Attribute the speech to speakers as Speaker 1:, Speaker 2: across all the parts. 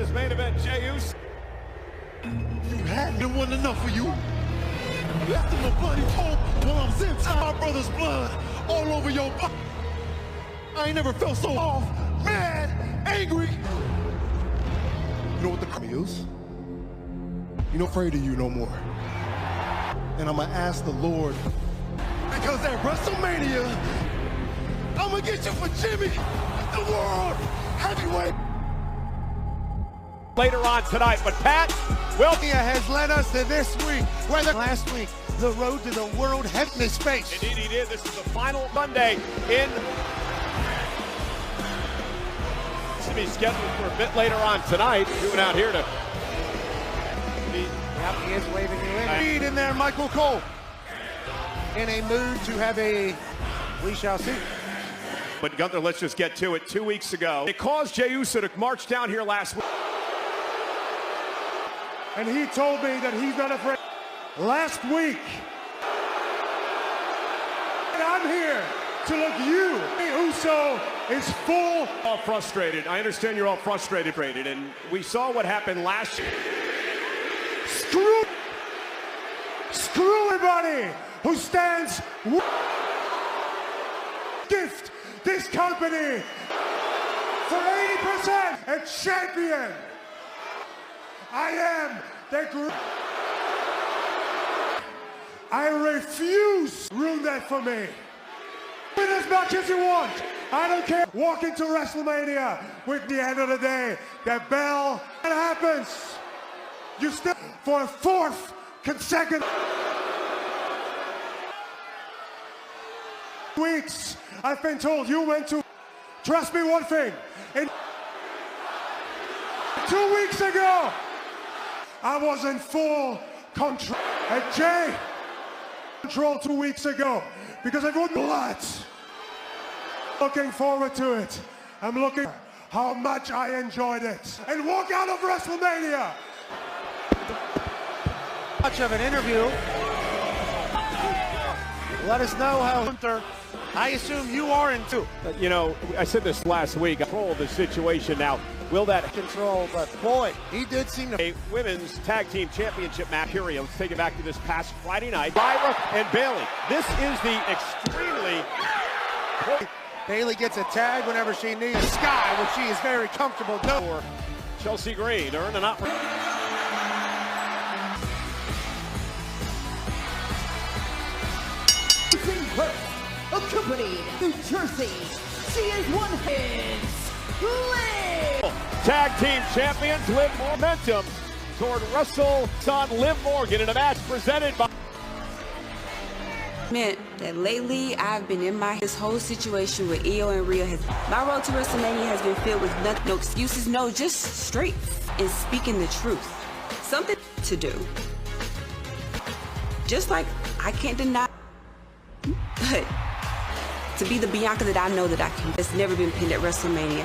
Speaker 1: on his main event, Jey Uso.
Speaker 2: You had it wasn't enough for you. Left in the bloody pole while I'm inside my brother's blood all over your body. I ain't never felt so off, mad, angry. You know what the crime is? You're not afraid of you no more. And I'm gonna ask the Lord, because at WrestleMania, I'm gonna get you for Jimmy, the world heavyweight.
Speaker 1: Later on tonight, but Pat, well,
Speaker 2: has led us to this week, where last week, the road to the world heaviness space.
Speaker 1: Indeed he did. This is the final Monday in. To be scheduled for a bit later on tonight. Doing out here to.
Speaker 3: Yep, he is waving you in.
Speaker 2: Lead in there, Michael Cole.
Speaker 3: In a mood to have a, we shall see.
Speaker 1: But Gunther, let's just get to it. 2 weeks ago, it caused Jey Uso to march down here last week.
Speaker 4: And he told me that he's not afraid. Last week, and I'm here to look you. Uso is full.
Speaker 1: All frustrated. I understand you're all frustrated, and we saw what happened last year.
Speaker 4: Screw everybody who stands. Gift this company for 80% a champion. I am the group. I refuse to ruin that for me. Win as much as you want. I don't care. Walk into WrestleMania with the end of the day. The bell. What happens? You still for a fourth consecutive weeks. I've been told you went to. Trust me one thing. 2 weeks ago, I was in full control. And Jay, control 2 weeks ago because I wouldn't blood. Looking forward to it. I'm looking how much I enjoyed it. And walk out of WrestleMania.
Speaker 3: Much of an interview. Let us know how Gunther, I assume you are in too.
Speaker 1: You know, I said this last week. Control the situation now. Will that
Speaker 3: Control, but boy, he did seem to.
Speaker 1: A women's tag team championship match. Here, let's take it back to this past Friday night. Lyra and Bayley. This is the extremely.
Speaker 3: Bayley gets a tag whenever she needs Sky, which she is very comfortable doing.
Speaker 1: For Chelsea Green earned an opportunity.
Speaker 5: Accompanied New Jersey, she is one Liv.
Speaker 1: Tag team champions Liv momentum toward Russell son Liv Morgan in a match presented by.
Speaker 6: Meant that lately I've been in this whole situation with Io and Rhea. My road to WrestleMania has been filled with no excuses, no, just straight and speaking the truth. Something to do. Just like I can't deny, but to be the Bianca that I know that I can, that's never been pinned at WrestleMania.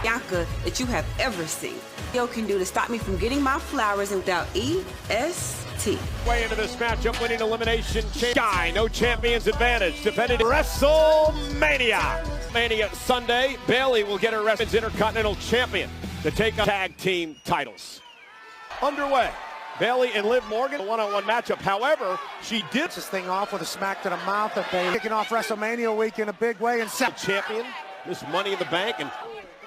Speaker 6: Bianca that you have ever seen. Io can do to stop me from getting my flowers and without EST.
Speaker 1: Way into this matchup, winning elimination. Sky, no champions advantage. Defended WrestleMania. Mania Sunday. Bayley will get her Women's Intercontinental Champion to take on tag team titles. Underway. Bayley and Liv Morgan, a one-on-one matchup. However, she did
Speaker 3: this thing off with a smack to the mouth of Bayley. Kicking off WrestleMania week in a big way and
Speaker 1: champion. This Money in the Bank and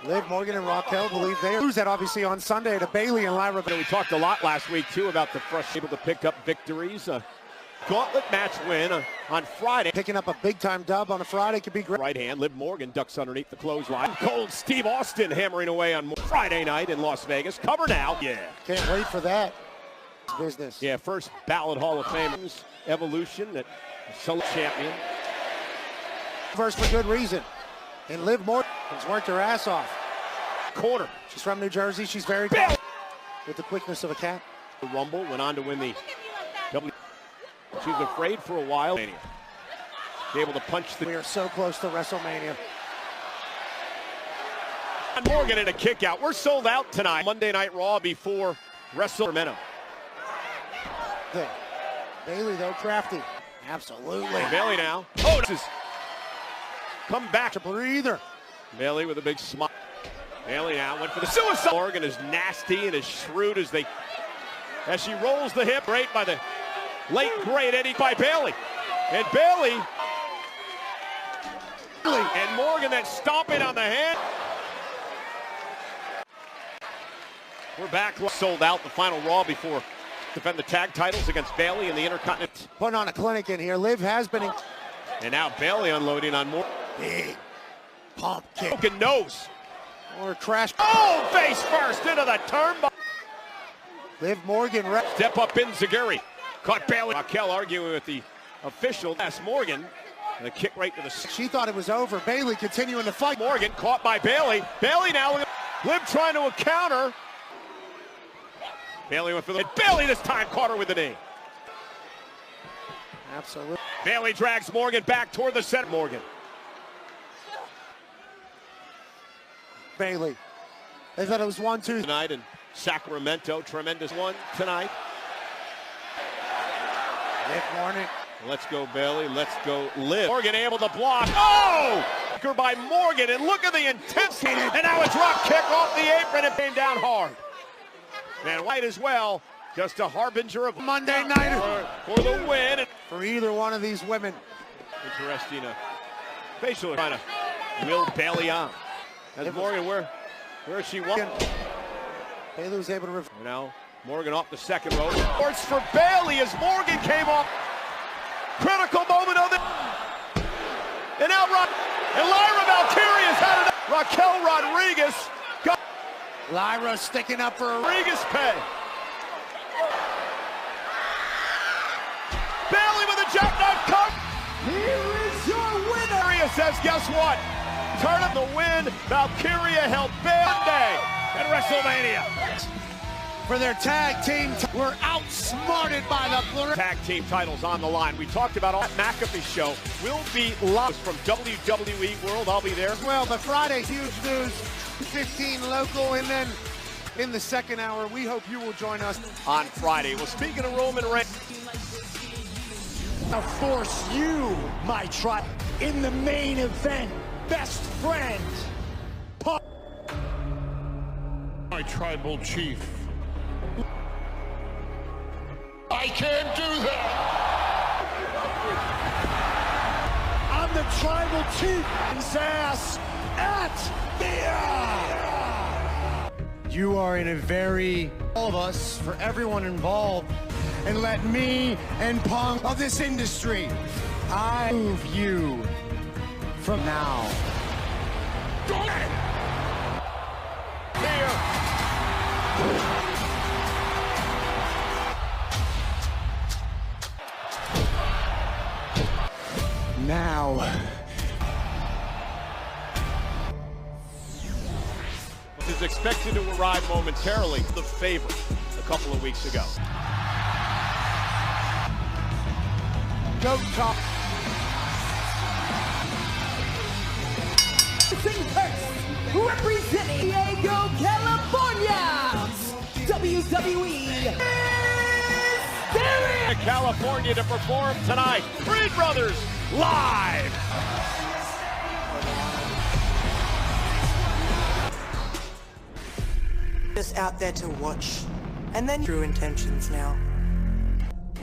Speaker 3: Liv Morgan and Raquel believe they lose that obviously on Sunday to Bayley and Lyra.
Speaker 1: We talked a lot last week too about the able to pick up victories. Gauntlet match win on Friday.
Speaker 3: Picking up a big-time dub on a Friday could be great.
Speaker 1: Right hand, Liv Morgan ducks underneath the clothesline. Cold Steve Austin hammering away on Friday night in Las Vegas. Cover now. Yeah.
Speaker 3: Can't wait for that. Business.
Speaker 1: Yeah, first ballot Hall of Fame evolution that champion.
Speaker 3: First for good reason. And Liv Morgan has worked her ass off.
Speaker 1: Corner.
Speaker 3: She's from New Jersey. She's very good with the quickness of a cat.
Speaker 1: The Rumble went on to win the W. She was afraid for a while. Able to punch the.
Speaker 3: We are so close to WrestleMania.
Speaker 1: Morgan in a kick out. We're sold out tonight. Monday Night Raw before WrestleMania.
Speaker 3: Bayley though crafty. Absolutely.
Speaker 1: Bayley now. Oh, this is come back
Speaker 3: to breather.
Speaker 1: Bayley with a big smile. Bailey now went for the suicide. Morgan is nasty and as shrewd as she rolls the hip. Great by the late great Eddie by Bailey. And Bailey and Morgan then stomping on the hand. We're back. Sold out the final Raw before defend the tag titles against Bailey in the Intercontinental.
Speaker 3: Putting on a clinic in here. Liv has been.
Speaker 1: And now Bailey unloading on more.
Speaker 3: Big pump kick.
Speaker 1: Broken nose.
Speaker 3: Or crash.
Speaker 1: Oh, face first into the turnbuckle.
Speaker 3: Liv Morgan.
Speaker 1: Step up in Zaguri. Caught Bailey. Raquel arguing with the official. That's Morgan. And a kick right to the.
Speaker 3: She thought it was over. Bailey continuing to fight.
Speaker 1: Morgan caught by Bailey. Bailey now. Liv trying to counter. Bailey went for the. Bailey this time caught her with the knee.
Speaker 3: Absolutely.
Speaker 1: Bailey drags Morgan back toward the center. Morgan.
Speaker 3: Bailey. They thought it was 1-2
Speaker 1: tonight in Sacramento. Tremendous one tonight.
Speaker 3: Liv Morgan.
Speaker 1: Let's go Bailey. Let's go Liv. Morgan able to block. Oh! By Morgan, and look at the intensity. And now a drop kick off the apron and came down hard. And White as well. Just a harbinger of
Speaker 3: Monday night
Speaker 1: for the win.
Speaker 3: For either one of these women.
Speaker 1: Interesting facial trying to will Bailey on. As Morgan, where is she walking?
Speaker 3: Bailey was able to
Speaker 1: now Morgan off the second rope. Force for Bailey as Morgan came off. Critical moment of the. And now Lyra Valkyrie's had it. Raquel Rodriguez got.
Speaker 3: Lyra sticking up for
Speaker 1: Rodriguez pay. Bailey with a jackknife cut.
Speaker 5: Here is your winner.
Speaker 1: Valkyria says, guess what? Turn up the win. Valkyria held Monday at WrestleMania.
Speaker 3: For their tag team, we're outsmarted by the
Speaker 1: tag team titles on the line. We talked about all McAfee show will be live from WWE World. I'll be there
Speaker 3: as well. But Friday's huge news, 15 local, and then in the second hour, we hope you will join us
Speaker 1: on Friday. Well, speaking of Roman Reigns,
Speaker 7: I'll force you, my tribe, in the main event. Best friend,
Speaker 2: my tribal chief. I can't do that.
Speaker 7: I'm the tribal chief's ass at the You are in a very, all of us, for everyone involved, and let me and Punk of this industry, I move you from now.
Speaker 1: Go ahead.
Speaker 7: Now.
Speaker 1: Is expected to arrive momentarily. The favorite a couple of weeks ago.
Speaker 3: Go top.
Speaker 5: Representing Diego, California, WWE is
Speaker 1: California to perform tonight. Freed Brothers live.
Speaker 8: Just out there to watch, and then true intentions now.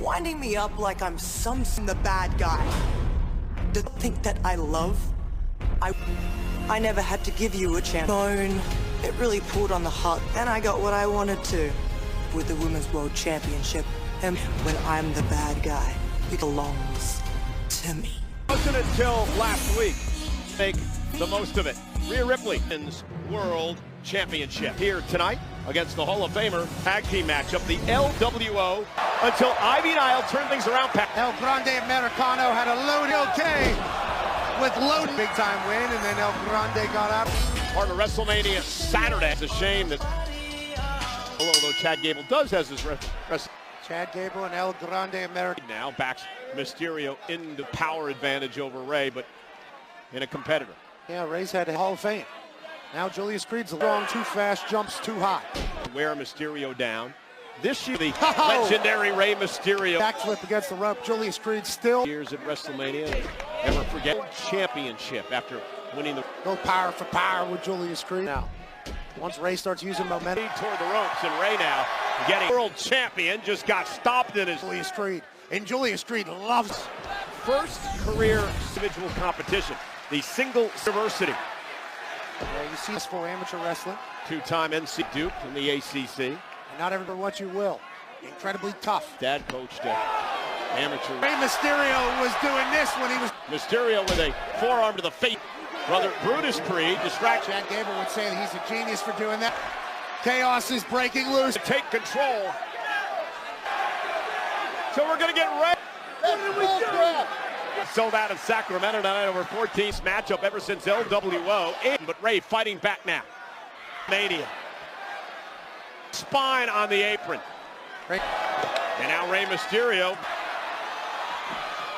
Speaker 8: Winding me up like I'm the bad guy. To think that I love? I never had to give you a chance. It really pulled on the heart, and I got what I wanted to with the Women's World Championship. And when I'm the bad guy, it belongs to me.
Speaker 1: Wasn't until last week. Make the most of it. Rhea Ripley wins World Championship here tonight against the Hall of Famer. Tag team matchup, the LWO, until Ivy Nile turned things around.
Speaker 3: El Grande Americano had a load okay with load big time win, and then El Grande got up.
Speaker 1: Part of WrestleMania Saturday. It's a shame that, although Chad Gable does has his
Speaker 3: Chad Gable and El Grande Americano.
Speaker 1: Now backs Mysterio into power advantage over Rey, but in a competitor.
Speaker 3: Yeah, Rey's had a Hall of Fame. Now Julius Creed's long, too fast, jumps too high.
Speaker 1: Wear Mysterio down. This year, the legendary Rey Mysterio.
Speaker 3: Backflip against the rope. Julius Creed still.
Speaker 1: Years at WrestleMania. Never forget championship after winning the.
Speaker 3: Go power for power with Julius Creed. Now, Once Ray starts using momentum
Speaker 1: toward the ropes, and Ray now getting world champion, just got stopped in his
Speaker 3: Julius Creed. And Julius Creed loves
Speaker 1: first career individual competition, the single diversity.
Speaker 3: you see this for amateur wrestling.
Speaker 1: Two-time NC Duke in the ACC.
Speaker 3: And not everyone what you will. Incredibly tough.
Speaker 1: Dad coached amateur.
Speaker 3: Rey Mysterio was doing this when he was
Speaker 1: Mysterio with a forearm to the face. Brother Brutus Creed distraction.
Speaker 3: Chad Gable would say that he's a genius for doing that. Chaos is breaking loose.
Speaker 1: Take control. So we're going to get ready. Sold out in Sacramento tonight over 14th matchup ever since LWO. But Ray fighting back now. Mania. Spine on the apron. And now Rey Mysterio.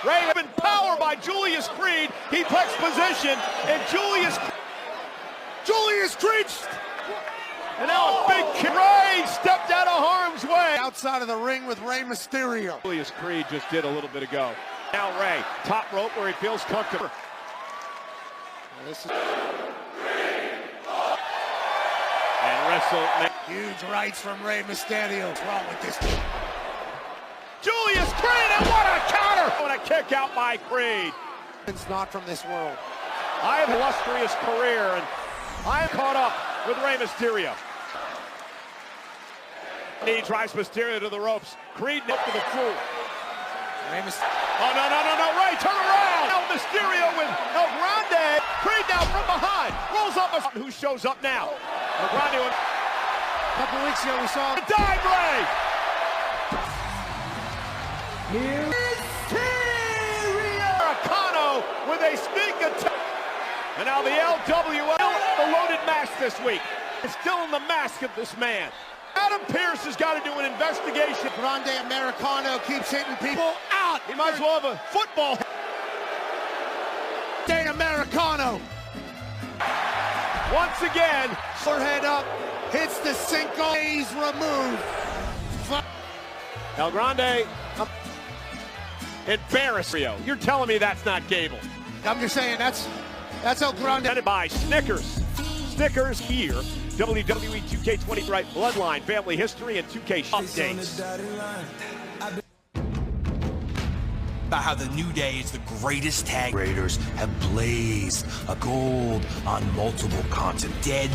Speaker 1: Ray given power by Julius Creed. He takes position, and Julius Creed. And now a big Ray stepped out of harm's way.
Speaker 3: Outside of the ring with Rey Mysterio.
Speaker 1: Julius Creed just did a little bit ago. Now Ray, top rope where he feels comfortable.
Speaker 3: This is
Speaker 1: And wrestle.
Speaker 3: huge rights from Rey Mysterio. What's wrong with this?
Speaker 1: Julius Creed, and what a counter! What a kick out by Creed.
Speaker 3: It's not from this world.
Speaker 1: I have an illustrious career, and I am caught up with Rey Mysterio. He drives Mysterio to the ropes. Creed up to the floor. Oh, no, Ray, turn around! Now Mysterio with El Grande. Creed now from behind. Rolls up. Who shows up now? El Grande.
Speaker 3: A couple weeks ago we saw
Speaker 1: Dive Ray!
Speaker 5: Here is Mysterio!
Speaker 1: Americano with a sneak attack. And now the LWO, the loaded mask this week. It's still in the mask of this man. Adam Pearce has got to do an investigation.
Speaker 3: Grande Americano keeps hitting people out.
Speaker 1: He might as well have a football.
Speaker 3: Grande Americano.
Speaker 1: Once again,
Speaker 3: Head up, hits the Cinco. He's removed.
Speaker 1: El Grande embarrassed Rio. You're telling me that's not Gable.
Speaker 3: I'm just saying that's El Grande.
Speaker 1: Presented by Snickers. Snickers here. WWE 2K20 right Bloodline, Family History, and 2K updates.
Speaker 9: About how the New Day is the greatest tag. Raiders have blazed a gold on multiple continents. Dead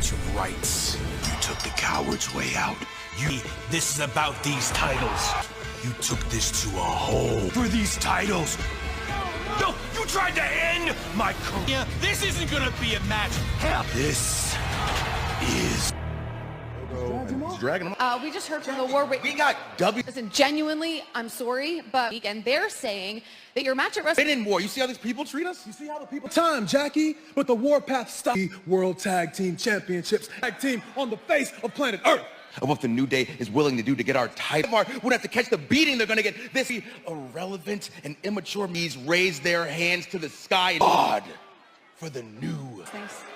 Speaker 9: to rights. You took the coward's way out. This is about these titles. You took this to a hole for these titles. No, you tried to end my career. This isn't gonna be a match. Hell, this is.
Speaker 10: We just heard from the war.
Speaker 9: We got W.
Speaker 10: Listen, genuinely, I'm sorry, but and they're saying that your match at Wrestle.
Speaker 9: Been in war. You see how these people treat us?
Speaker 11: You see how the people time, Jackie, but the Warpath stop. World Tag Team Championships, tag team on the face of planet Earth.
Speaker 9: And what the New Day is willing to do to get our title. Would have to catch the beating they're gonna get. This irrelevant and immature me's raise their hands to the sky. God for the new.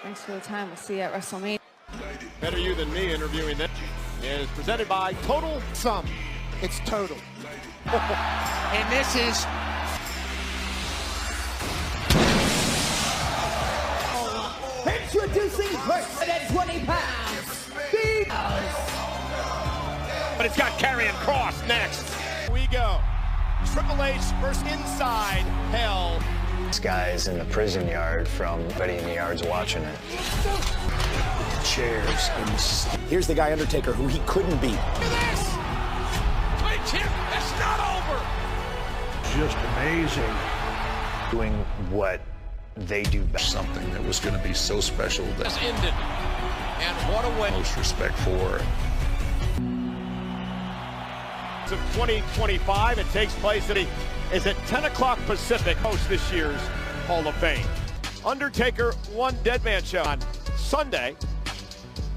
Speaker 10: Thanks for the time. We'll see you at WrestleMania.
Speaker 1: Better you than me interviewing them. It is presented by Total
Speaker 3: Sum. It's total. And this is
Speaker 5: Introducing first at 20 pounds,
Speaker 1: But it's got Karrion Kross next. Here we go. Triple H versus Inside Hell.
Speaker 12: This guy's in the prison yard from everybody in the yard's watching it. Chairs. Here's the guy Undertaker who he couldn't beat.
Speaker 1: Look at this! Wait, Chip, it's not over!
Speaker 11: Just amazing.
Speaker 12: Doing what they do best.
Speaker 13: Something that was going to be so special that
Speaker 1: This ended. And what a way.
Speaker 13: most respect for.
Speaker 1: Of 2025, it takes place is at 10 o'clock Pacific, host this year's Hall of Fame. Undertaker One Dead Man Show on Sunday,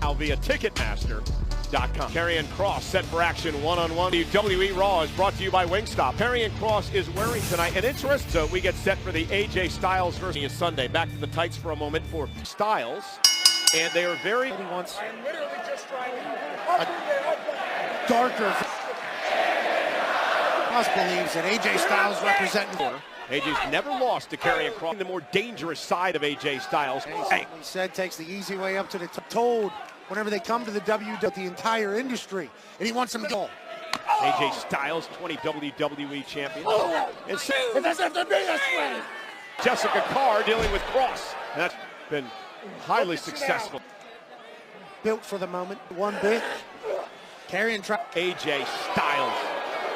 Speaker 1: now via Ticketmaster.com. Karrion Kross set for action one-on-one. WWE Raw is brought to you by Wingstop. Karrion Kross is wearing tonight an interest, so we get set for the AJ Styles versus Sunday. Back to the tights for a moment for Styles, and they are very.
Speaker 3: once a darker. Kross believes that AJ Styles representing.
Speaker 1: AJ's never lost to Karrion Kross. The more dangerous side of AJ Styles.
Speaker 3: He said takes the easy way up to the told whenever they come to the the entire industry, and he wants them to go.
Speaker 1: AJ Styles, 20 WWE champion.
Speaker 3: It doesn't have to be this way.
Speaker 1: Jessica Carr dealing with Kross. And that's been highly successful.
Speaker 3: Built for the moment, one bit. Karrion
Speaker 1: AJ Styles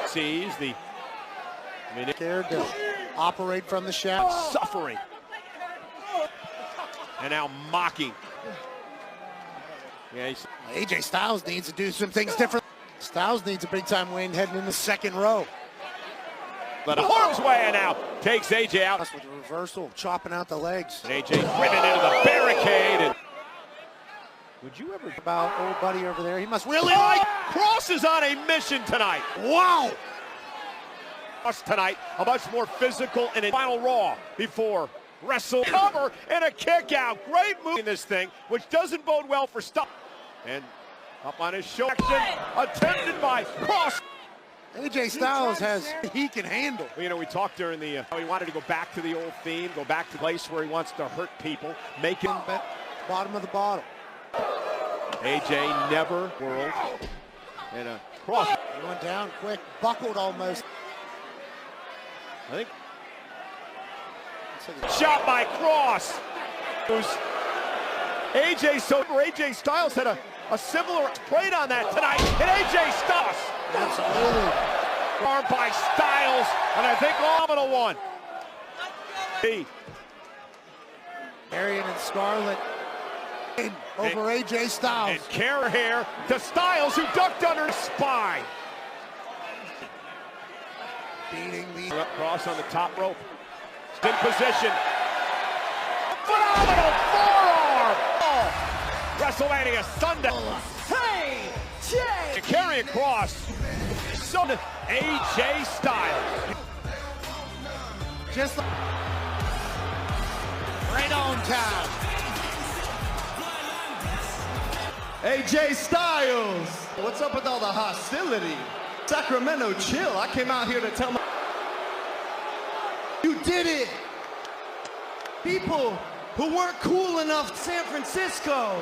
Speaker 1: sees the
Speaker 3: scared to operate from the shaft.
Speaker 1: Suffering. And now mocking. Yeah,
Speaker 3: AJ Styles needs to do some things different. Styles needs a big-time win heading in the second row.
Speaker 1: But arms way now takes AJ out.
Speaker 3: With the reversal, chopping out the legs.
Speaker 1: And AJ driven into the barricade. And would you ever
Speaker 3: about old buddy over there? He must really like.
Speaker 1: Kross is on a mission tonight.
Speaker 3: Wow.
Speaker 1: Kross tonight, a much more physical and a final Raw before wrestle cover and a kick out. Great move in this thing, which doesn't bode well for stuff. And up on his shoulder, attempted by Kross.
Speaker 3: AJ Styles he can handle.
Speaker 1: You know, we talked during the, how he wanted to go back to the old theme, go back to the place where he wants to hurt people, make him
Speaker 3: bottom of the bottom.
Speaker 1: AJ never whirled. And a Kross.
Speaker 3: He went down quick, buckled almost.
Speaker 1: I think. Shot by Kross. AJ Styles had a similar trade on that tonight. And AJ Styles.
Speaker 3: Absolutely.
Speaker 1: Arm by Styles, and I think phenomenal one.
Speaker 3: Karrion and Scarlett over AJ Styles.
Speaker 1: And Kerr here to Styles, who ducked under his spine.
Speaker 3: Beating the
Speaker 1: Kross on the top rope. In position. Phenomenal forearm. Oh. WrestleMania Sunday.
Speaker 5: Hey, Jay.
Speaker 1: Karrion Kross. So AJ Styles.
Speaker 3: Just right on time.
Speaker 14: AJ Styles. What's up with all the hostility? Sacramento, chill. I came out here to tell my... You did it. People who weren't cool enough San Francisco.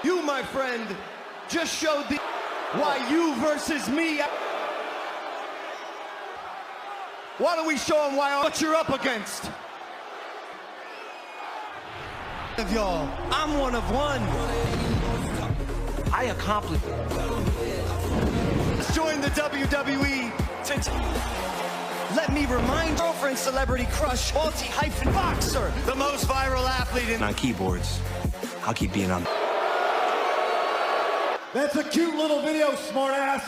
Speaker 14: You, my friend, just showed the... Why you versus me. Why don't we show them what you're up against? Of y'all, I'm one of one. I accomplished. Join the WWE. Let me remind girlfriend celebrity crush, multi-boxer, the most viral athlete in
Speaker 9: on keyboards. I'll keep being on.
Speaker 4: That's a cute little video, smart ass.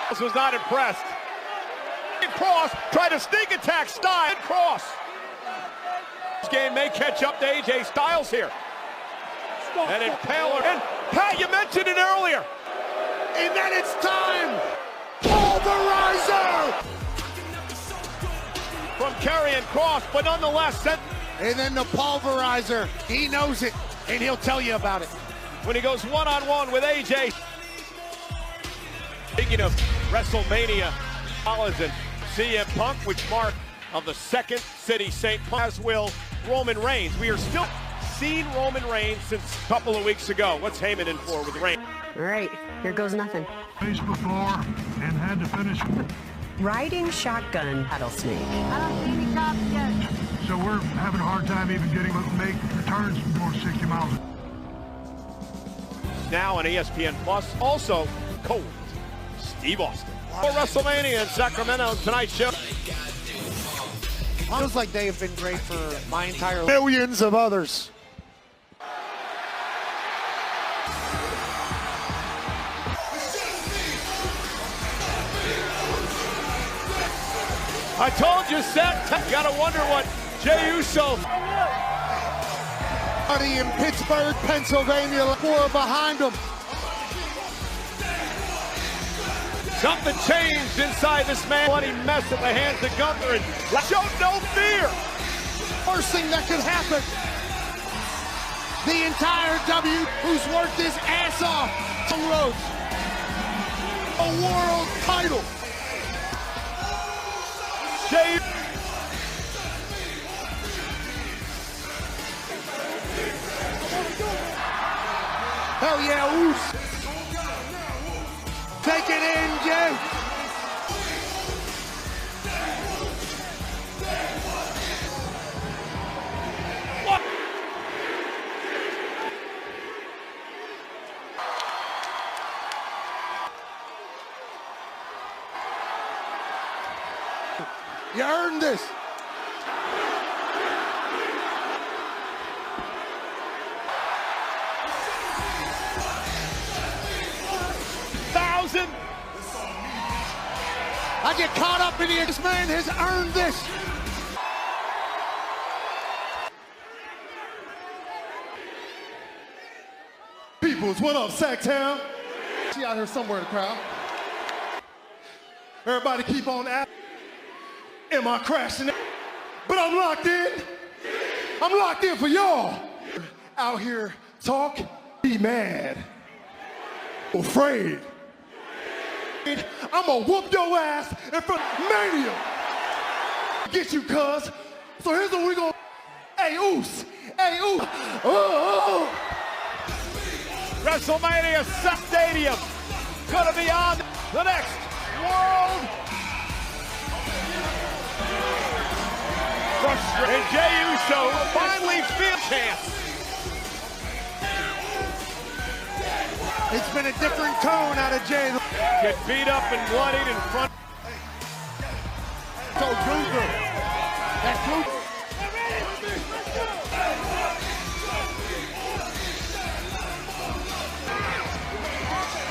Speaker 1: This was not impressed. Kross tried to sneak attack Styles. Kross. This game may catch up to AJ Styles here. And Impaler. And Pat, you mentioned it earlier.
Speaker 3: And then it's time. Pulverizer.
Speaker 1: From Karrion Kross, but nonetheless.
Speaker 3: And then the Pulverizer. He knows it, and he'll tell you about it.
Speaker 1: When he goes one-on-one with AJ. Speaking of WrestleMania, Collins and CM Punk, which mark of the second city St. Paul, as will Roman Reigns. We are still seeing Roman Reigns since a couple of weeks ago. What's Heyman in for with Reigns?
Speaker 15: All right, here goes nothing.
Speaker 16: Faced before and had to finish.
Speaker 15: Riding shotgun rattlesnake.
Speaker 16: I don't see any cops yet. So we're having a hard time even getting to make returns more 60 miles.
Speaker 1: Now on ESPN Plus, also Cold Steve Austin. For WrestleMania in Sacramento tonight's show.
Speaker 3: Feels like they have been great for my entire millions of others.
Speaker 1: I told you, Seth. Gotta wonder what Jey Uso.
Speaker 3: Buddy in Pittsburgh, Pennsylvania, 4 behind him.
Speaker 1: Something changed inside this man. Bloody mess at the hands of Gunther and showed no fear.
Speaker 3: Worst thing that could happen. The entire who's worked his ass off on roads. A world title.
Speaker 1: Jey.
Speaker 3: Hell yeah, Uso. Take it in, Jey.
Speaker 1: What?
Speaker 3: You earned this. I get caught up in here. This man has earned this.
Speaker 2: Peoples, what up, Sacktown? She out here somewhere in the crowd. Everybody keep on asking, am I crashing it? But I'm locked in. I'm locked in for y'all. Out here talk, be mad, afraid. I'm gonna whoop your ass in front of Mania. Get you, cuz. So here's what we gonna. Hey, Oos. Hey, Oos.
Speaker 1: WrestleMania Stadium gonna be on the next World. And Jey Uso finally feels chance.
Speaker 3: It's been a different tone out of Jey.
Speaker 1: Get beat up and bloodied in front.
Speaker 3: So Gunther. That's Gunther.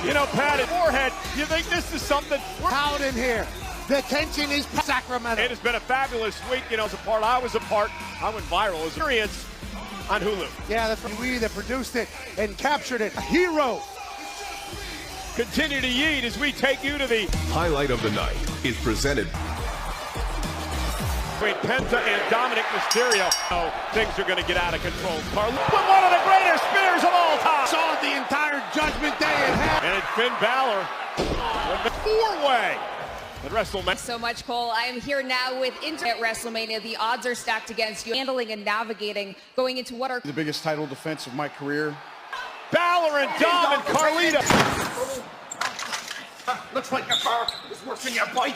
Speaker 1: You know, Pat, forehead, you think this is something?
Speaker 3: We're out in here. The tension is Sacramento.
Speaker 1: It has been a fabulous week. You know, as a part, I was a part. I went viral as experience on Hulu.
Speaker 3: Yeah, that's we that produced it and captured it. A hero.
Speaker 1: Continue to yeet as we take you to the
Speaker 17: highlight of the night is presented
Speaker 1: between Penta and Dominic Mysterio. Oh, things are going to get out of control. Carl with one of the greatest spears of all time.
Speaker 3: Saw the entire Judgment Day in half.
Speaker 1: And it's Finn Balor with the four-way at WrestleMania.
Speaker 10: So much, Cole. I am here now with Inter at WrestleMania. The odds are stacked against you. Handling and navigating going into what are
Speaker 7: the biggest title defense of my career.
Speaker 1: Balor and Dom and Carlito.
Speaker 9: Looks like your fur is worse than your bite.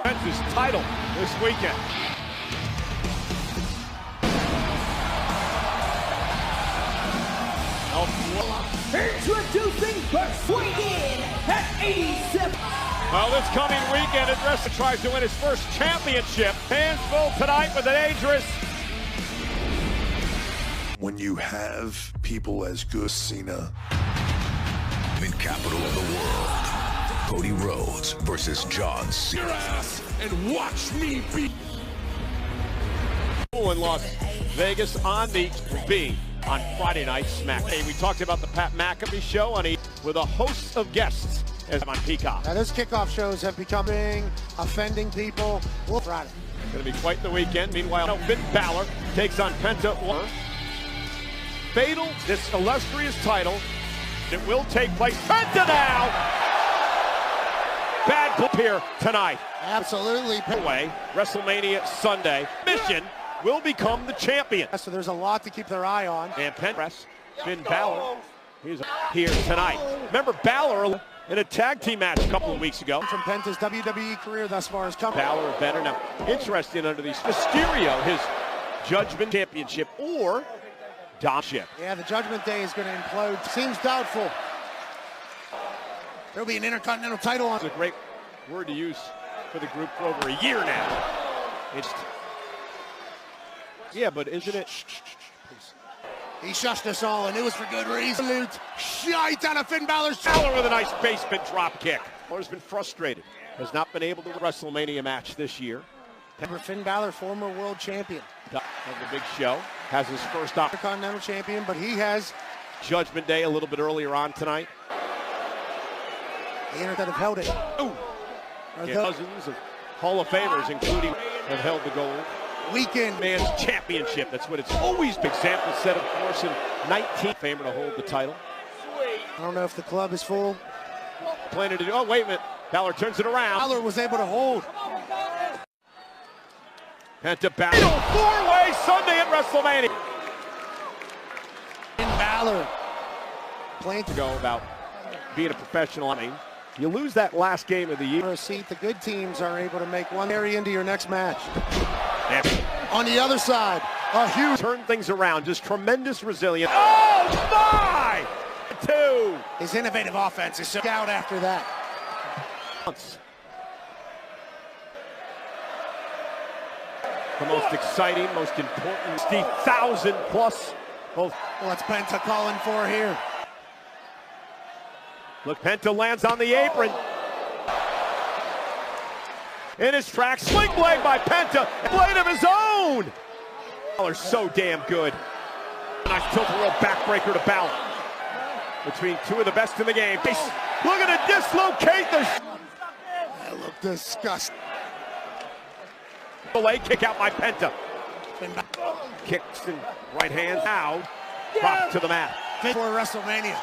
Speaker 1: Defends his title this weekend.
Speaker 5: Introducing first, weighing in at 87.
Speaker 1: Well, this coming weekend, Wrestler tries to win his first championship. Hands full tonight with the dangerous.
Speaker 2: When you have people as good as Cena.
Speaker 17: in capital of the world. Cody Rhodes versus John Cena.
Speaker 2: And watch me be.
Speaker 1: In Las Vegas on the B on Friday night Smack. Hey, we talked about the Pat McAfee show on E with a host of guests as on Peacock.
Speaker 3: Now those kickoff shows have become offending people. Friday.
Speaker 1: It's going to be quite the weekend. Meanwhile, Finn Balor takes on Penta. Fatal, this illustrious title that will take place. Penta now! Bad blip here tonight.
Speaker 3: Absolutely.
Speaker 1: Away, WrestleMania Sunday. Mission will become the champion.
Speaker 3: So there's a lot to keep their eye on.
Speaker 1: And Finn Balor, he's here tonight. Remember Balor in a tag team match a couple of weeks ago.
Speaker 3: From Penta's WWE career thus far has come.
Speaker 1: Balor better now. Interesting under these Mysterio, his Judgment Championship or Domship.
Speaker 3: Yeah, the Judgment Day is going to implode. Seems doubtful. There'll be an Intercontinental title on.
Speaker 1: It's a great word to use for the group for over a year now. It's yeah, but isn't it?
Speaker 3: He shushed us all, and it was for good reason. Shite out of Finn Balor's.
Speaker 1: Balor with a nice basement drop kick. Balor's been frustrated. Has not been able to win a WrestleMania match this year.
Speaker 3: Finn Balor, former world champion.
Speaker 1: Of the big show. Has his first
Speaker 3: Intercontinental champion, but he has
Speaker 1: Judgment Day a little bit earlier on tonight.
Speaker 3: The Intercontinental have held it.
Speaker 1: Ooh. Dozens of Hall of Famers, including, have held the gold.
Speaker 3: Weekend
Speaker 1: Man's Championship. That's what it's always been. Example set, of course, in 19th Famer to hold the title.
Speaker 3: I don't know if the club is full.
Speaker 1: Planning to do. Oh, wait a minute. Balor turns it around.
Speaker 3: Balor was able to hold.
Speaker 1: Penta Balor. Four-way Sunday at WrestleMania.
Speaker 3: In Balor.
Speaker 1: Plan to go about being a professional. I mean, you lose that last game of the year.
Speaker 3: The good teams are able to make one carry into your next match.
Speaker 1: And
Speaker 3: on the other side, a huge
Speaker 1: turn things around. Just tremendous resilience. Oh my! Two.
Speaker 3: His innovative offense is out after that.
Speaker 1: The most exciting, most important, 50,000 plus. Both.
Speaker 3: What's Penta calling for here?
Speaker 1: Look, Penta lands on the apron. In his tracks, sling blade by Penta, blade of his own. Balor's so damn good. Nice tilt-a-whirl backbreaker to Balor. Between two of the best in the game. Look at it dislocate the.
Speaker 3: That looked disgusting.
Speaker 1: The leg kick out by Penta. Kicks in right hand now. Drop to the mat.
Speaker 3: For WrestleMania.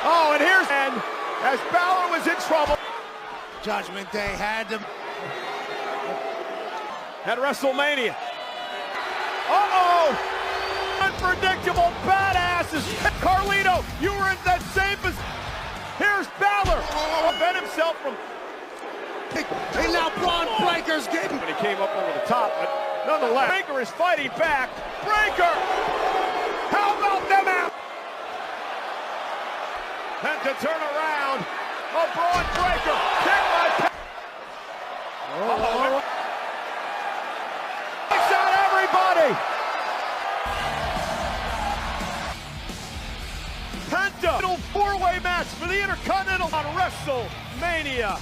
Speaker 1: Oh, and here's as Balor was in trouble.
Speaker 3: Judgment Day had to.
Speaker 1: At WrestleMania. Uh-oh! Unpredictable badasses. Carlito, you were in that same position. Here's Balor. Prevent himself from.
Speaker 3: And now Braun Breaker's getting.
Speaker 1: When he came up over the top, but nonetheless, Breaker is fighting back. Breaker! How about them out? Penta turn around. A Braun Breaker. Kick by Penta. Takes out everybody. Penta. Little four-way match for the Intercontinental on WrestleMania.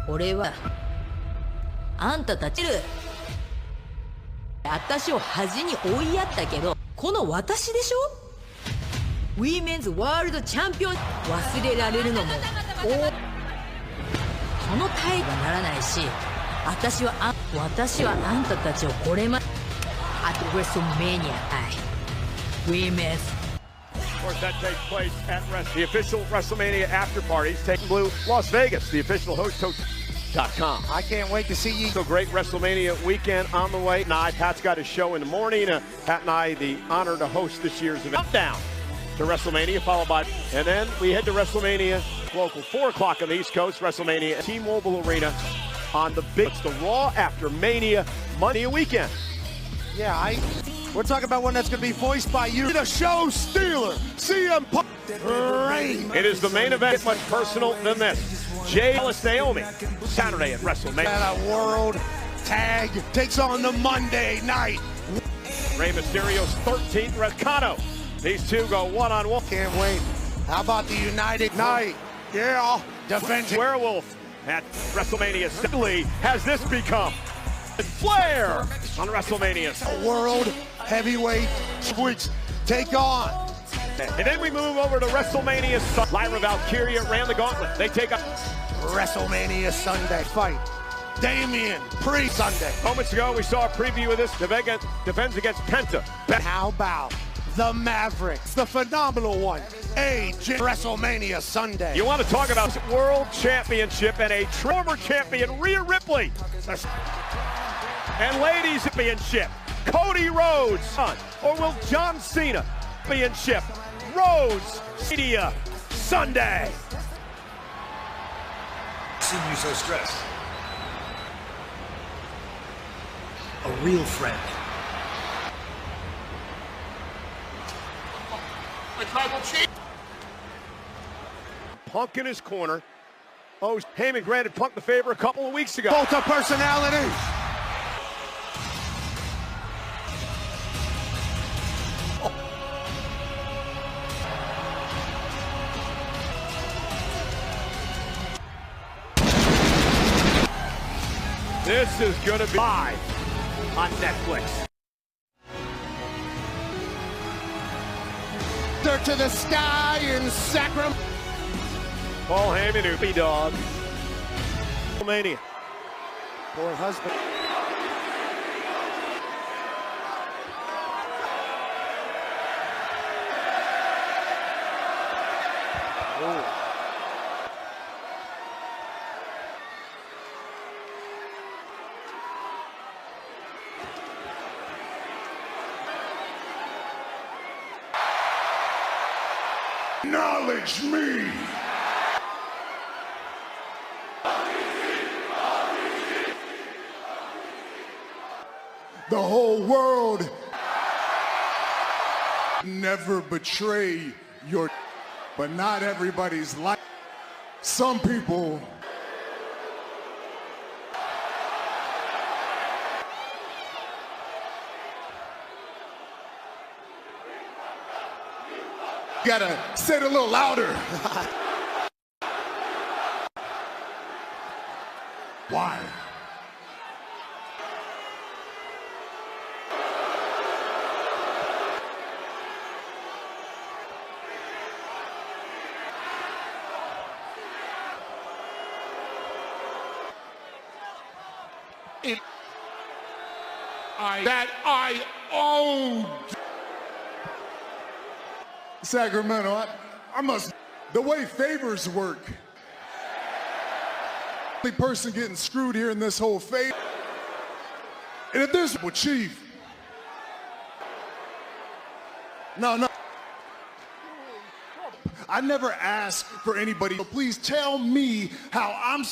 Speaker 18: 俺はあんたたち私を恥に追いやったけどこの私でしょウィメンズワールドチャンピオン忘れられるのもその態度はならないし私はあんたたちをこれまであと WrestleMania ウィメンズ
Speaker 1: Of course, that takes place at the official WrestleMania after parties taking blue Las Vegas, the official host.com.
Speaker 3: I can't wait to see you.
Speaker 1: So great WrestleMania weekend on the way. Pat's got his show in the morning. Pat and I, the honor to host this year's event. Countdown to WrestleMania, followed by, and then we head to WrestleMania local 4 o'clock on the East Coast. WrestleMania T-Mobile Arena on the big. It's the Raw after Mania Monday weekend.
Speaker 3: Yeah, we're talking about one that's going to be voiced by you. The show stealer, CM Punk.
Speaker 1: It is the main event. Much personal than this. Jay Ellis Naomi, Saturday at WrestleMania.
Speaker 3: And a world tag takes on the Monday night.
Speaker 1: Rey Mysterio's 13th Rescano. These two go one-on-one.
Speaker 3: Can't wait. How about the United Night? Yeah. Defending
Speaker 1: Werewolf at WrestleMania. Simply has this become Flair on WrestleMania.
Speaker 3: World heavyweight weeks take on.
Speaker 1: And then we move over to WrestleMania. Lyra Valkyria ran the gauntlet. They take up
Speaker 3: WrestleMania Sunday fight. Damian pre-Sunday.
Speaker 1: Moments ago, we saw a preview of this. Defends against Penta.
Speaker 3: How about the Mavericks, the phenomenal one, AJ WrestleMania Sunday.
Speaker 1: You want to talk about World Championship and a former champion, Rhea Ripley. And ladies championship, Cody Rhodes. Or will John Cena championship, Rhodes Media Sunday.
Speaker 9: Seen you so stressed. A real friend.
Speaker 1: Punk in his corner. Oh, Heyman granted Punk the favor a couple of weeks ago.
Speaker 3: Both of personalities.
Speaker 1: This is going to be live on Netflix.
Speaker 3: They're to the sky in Sacramento.
Speaker 1: Paul Heyman, Oopie Dog. Mania.
Speaker 3: Poor husband.
Speaker 4: Acknowledge me. The whole world never betray your, but not everybody's like. Some people gotta say it a little louder. Why? That I owned. Sacramento, I must, the way favors work. The only person getting screwed here in this whole favor. And if there's a chief. No. I never ask for anybody, so please tell me how I'm.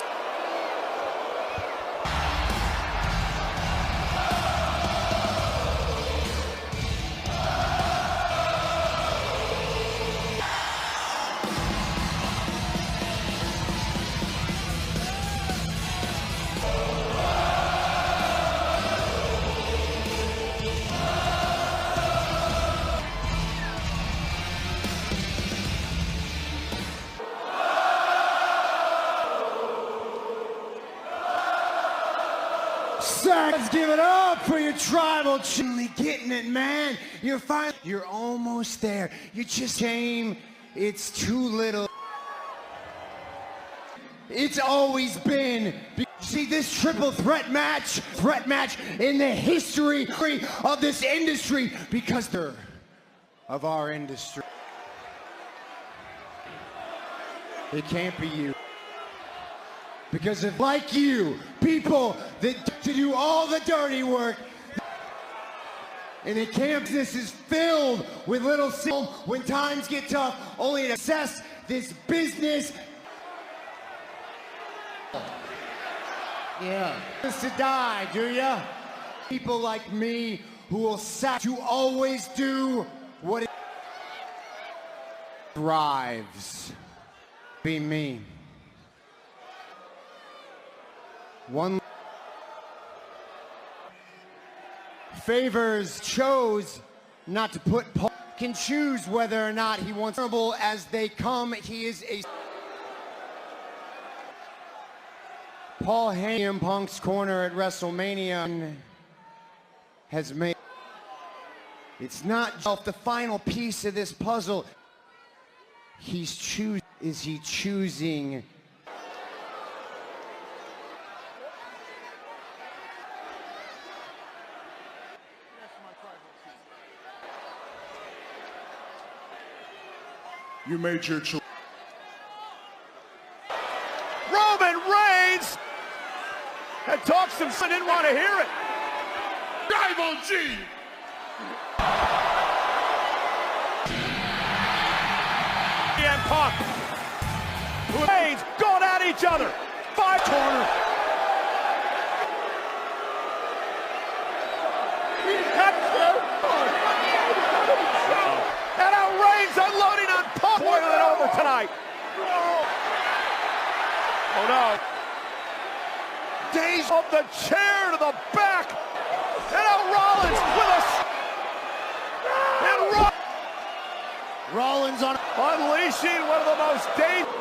Speaker 14: Let's give it up for your tribal chili. Getting it, man. You're almost there. You just came. It's too little. It's always been. See this triple threat match in the history of this industry because they're of our industry. It can't be you. Because if, like you, people that to do all the dirty work, and the campus is filled with little when times get tough, only to assess this business. Yeah. Just to die, do ya? People like me who will to always do what it thrives. Be me. One Favors chose not to put Paul. Can choose whether or not he wants as they come. He is a Paul CM Punk's corner at WrestleMania has made. It's not just the final piece of this puzzle. He's choosing. Is he choosing?
Speaker 4: You made your choice.
Speaker 1: Roman Reigns had talked some, so didn't want to hear it.
Speaker 4: Tribal G.
Speaker 1: CM Punk. Reigns going at each other. 5 corner. And now Reigns unloading on Punk. Boiling over tonight. Oh no. Days of the chair to the back. And now Rollins with us. And Rollins on unleashing one of the most dangerous.